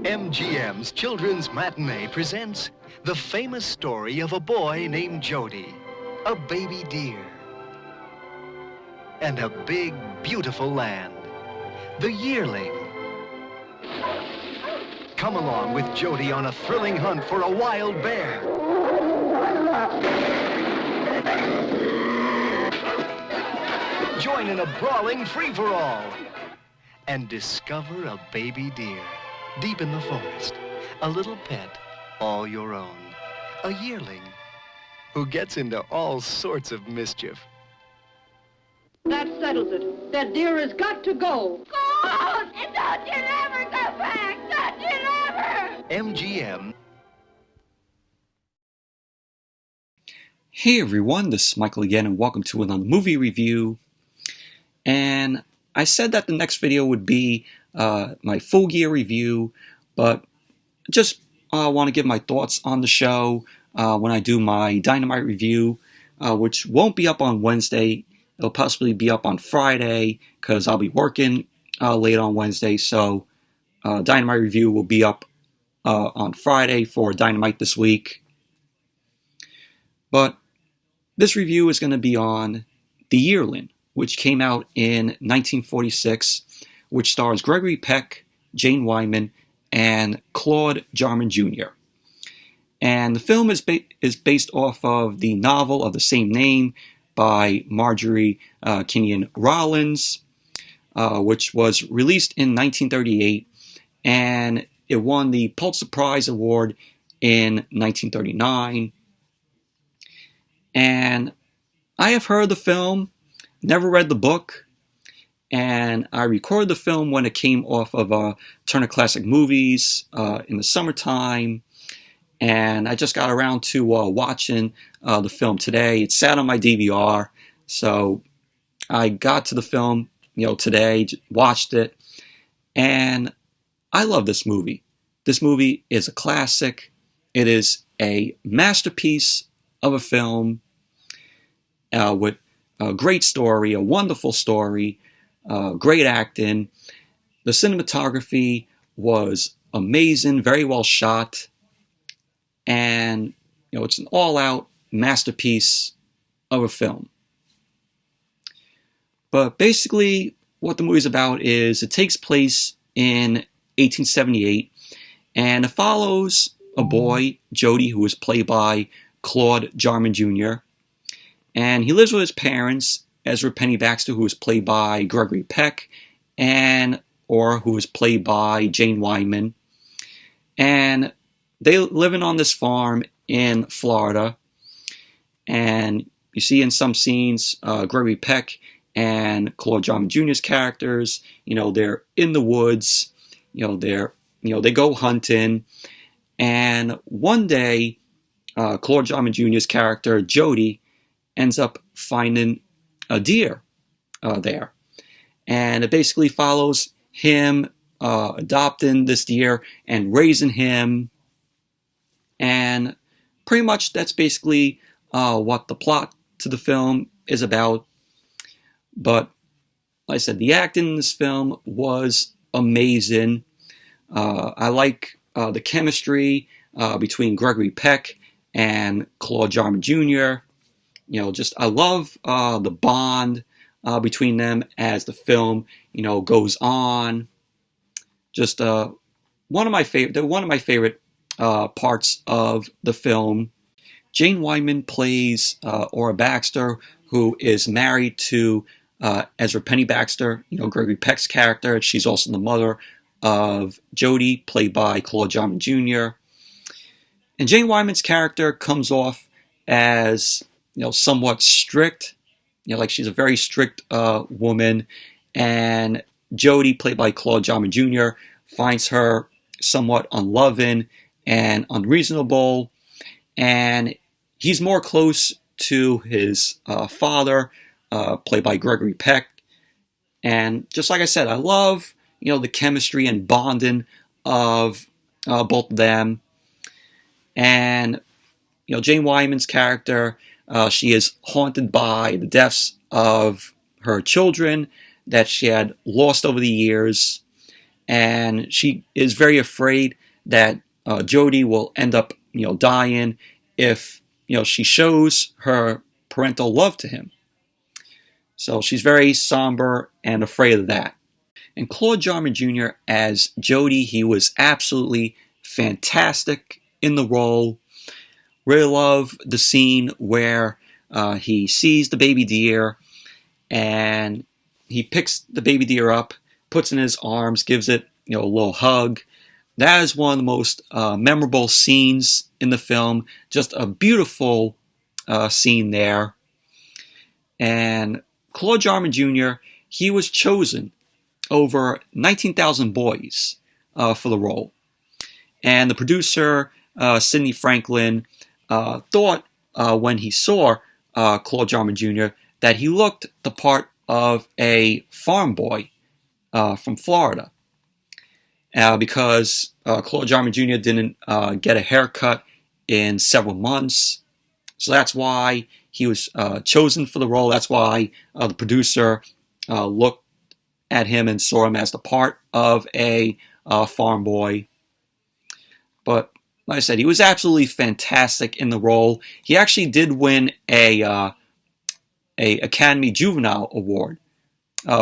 MGM's Children's Matinee presents the famous story of a boy named Jody, a baby deer, and a big, beautiful land, the Yearling. Come along with Jody on a thrilling hunt for a wild bear. Join in a brawling free-for-all and discover a baby deer deep in the forest, a little pet all your own, a yearling who gets into all sorts of mischief. That settles it. That deer has got to go. Claude! And don't you ever go back! Don't you ever! MGM. Hey everyone, this is Michael again, and welcome to another movie review. And I said that the next video would be my full year review, but just want to give my thoughts on the show when I do my Dynamite review, which won't be up on Wednesday. It'll possibly be up on Friday because I'll be working late on Wednesday. So Dynamite review will be up on Friday for Dynamite this week. But this review is going to be on The Yearling, which came out in 1946, which stars Gregory Peck, Jane Wyman, and Claude Jarman Jr. And the film is based off of the novel of the same name by Marjorie Kinnan Rawlings, which was released in 1938, and it won the Pulitzer Prize Award in 1939. And I have heard the film, never read the book, and I recorded the film when it came off of Turner Classic Movies in the summertime, and I just got around to watching the film today. It sat on my DVR, so I got to the film, today, watched it, and I love this movie. This movie is a classic. It is a masterpiece of a film with a great story, a wonderful story, great acting. The cinematography was amazing, very well shot, and it's an all-out masterpiece of a film. But basically, what the movie's about is it takes place in 1878, and it follows a boy, Jody, who is played by Claude Jarman Jr., and he lives with his parents, Ezra Penny Baxter, who is played by Gregory Peck, or who is played by Jane Wyman. And they living on this farm in Florida. And you see in some scenes, Gregory Peck and Claude Jarman Jr.'s characters, they're in the woods, they go hunting. And one day, Claude Jarman Jr.'s character, Jody, ends up finding a deer there. And it basically follows him adopting this deer and raising him. And pretty much that's basically what the plot to the film is about. But like I said, the acting in this film was amazing. I like the chemistry between Gregory Peck and Claude Jarman Jr. I love the bond between them as the film, goes on. Just one of my favorite parts of the film. Jane Wyman plays Ora Baxter, who is married to Ezra Penny Baxter, Gregory Peck's character. She's also the mother of Jody, played by Claude Jarman Jr. And Jane Wyman's character comes off as somewhat strict, like she's a very strict woman, and Jody, played by Claude Jarman Jr., finds her somewhat unloving and unreasonable, and he's more close to his father, played by Gregory Peck. And just like I said, I love the chemistry and bonding of both of them. And Jane Wyman's character, she is haunted by the deaths of her children that she had lost over the years. and she is very afraid that Jody will end up, dying if, she shows her parental love to him. So she's very somber and afraid of that. And Claude Jarman Jr. as Jody, he was absolutely fantastic in the role. Really love the scene where he sees the baby deer and he picks the baby deer up, puts it in his arms, gives it a little hug. That is one of the most memorable scenes in the film. Just a beautiful scene there. And Claude Jarman Jr., he was chosen over 19,000 boys for the role. And the producer, Sidney Franklin, thought when he saw Claude Jarman Jr. that he looked the part of a farm boy from Florida. Because Claude Jarman Jr. didn't get a haircut in several months. So that's why he was chosen for the role. That's why the producer looked at him and saw him as the part of a farm boy. But like I said, he was absolutely fantastic in the role. He actually did win a Academy Juvenile Award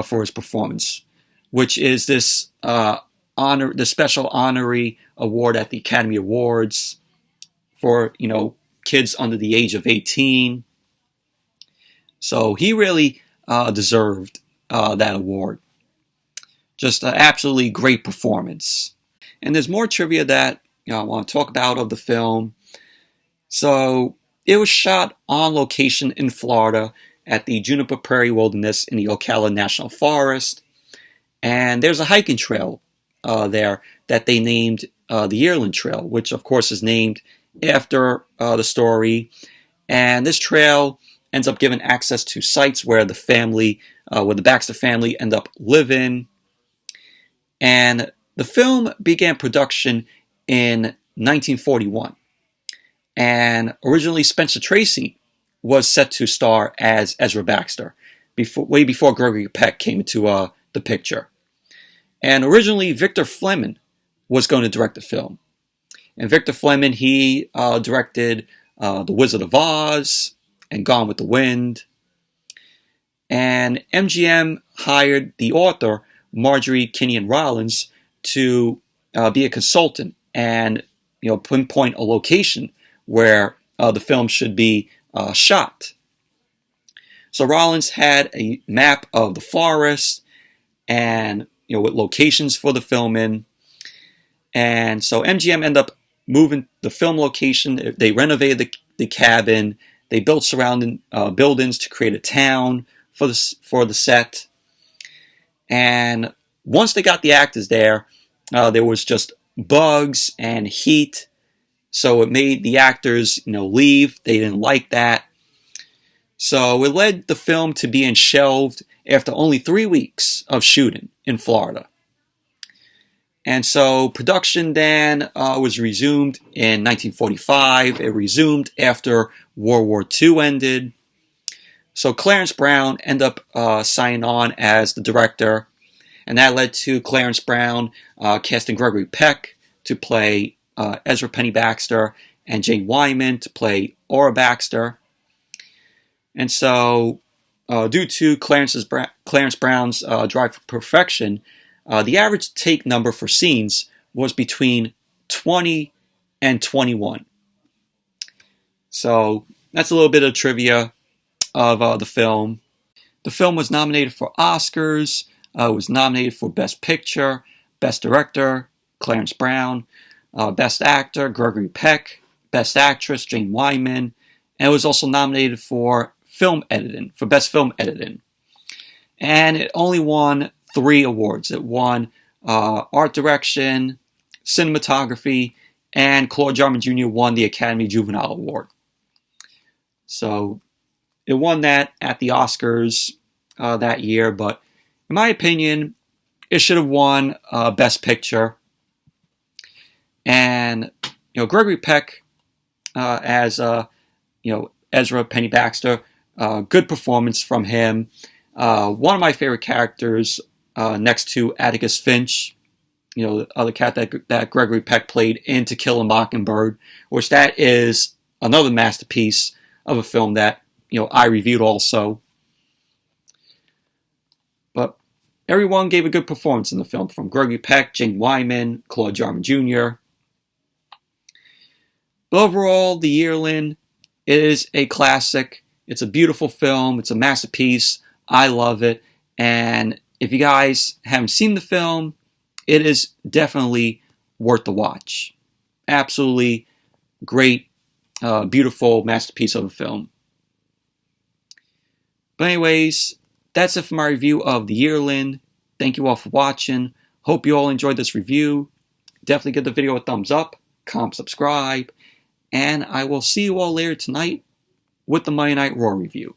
for his performance, which is this the special honorary award at the Academy Awards for kids under the age of 18. So he really deserved that award. Just an absolutely great performance. And there's more trivia that I want to talk about of the film. So it was shot on location in Florida at the Juniper Prairie Wilderness in the Ocala National Forest. And there's a hiking trail there that they named the Yearling Trail, which of course is named after the story. And this trail ends up giving access to sites where where the Baxter family end up living. And the film began production in 1941. And originally Spencer Tracy was set to star as Ezra Baxter, way before Gregory Peck came into the picture. And originally Victor Fleming was going to direct the film. And Victor Fleming, he directed The Wizard of Oz and Gone with the Wind. And MGM hired the author, Marjorie Kinnan Rawlings, to be a consultant and pinpoint a location where the film should be shot. So Rawlings had a map of the forest and with locations for the filming. And so MGM ended up moving the film location. They renovated the cabin. They built surrounding buildings to create a town for the set. And once they got the actors there was just bugs and heat. So it made the actors, leave. They didn't like that. So it led the film to being shelved after only 3 weeks of shooting in Florida. And so production then was resumed in 1945. It resumed after World War II ended. So Clarence Brown ended up signing on as the director. And that led to Clarence Brown casting Gregory Peck to play Ezra Penny Baxter and Jane Wyman to play Aura Baxter. And so due to Clarence Brown's drive for perfection, the average take number for scenes was between 20 and 21. So that's a little bit of trivia of the film. The film was nominated for Oscars. It was nominated for Best Picture, Best Director, Clarence Brown, Best Actor, Gregory Peck, Best Actress, Jane Wyman, and it was also nominated for Best Film Editing. And it only won 3 awards. It won Art Direction, Cinematography, and Claude Jarman Jr. won the Academy Juvenile Award. So it won that at the Oscars that year, but in my opinion, it should have won Best Picture. And Gregory Peck as Ezra Penny Baxter, good performance from him. One of my favorite characters next to Atticus Finch. the other cat that Gregory Peck played in To Kill a Mockingbird, which that is another masterpiece of a film that I reviewed also. But everyone gave a good performance in the film, from Gregory Peck, Jane Wyman, Claude Jarman Jr. But overall, The Yearling is a classic. It's a beautiful film. It's a masterpiece. I love it. And if you guys haven't seen the film, it is definitely worth the watch. Absolutely great, beautiful masterpiece of a film. But anyways, that's it for my review of The Yearling. Thank you all for watching. Hope you all enjoyed this review. Definitely give the video a thumbs up, comment, subscribe, and I will see you all later tonight with the Monday Night Raw review.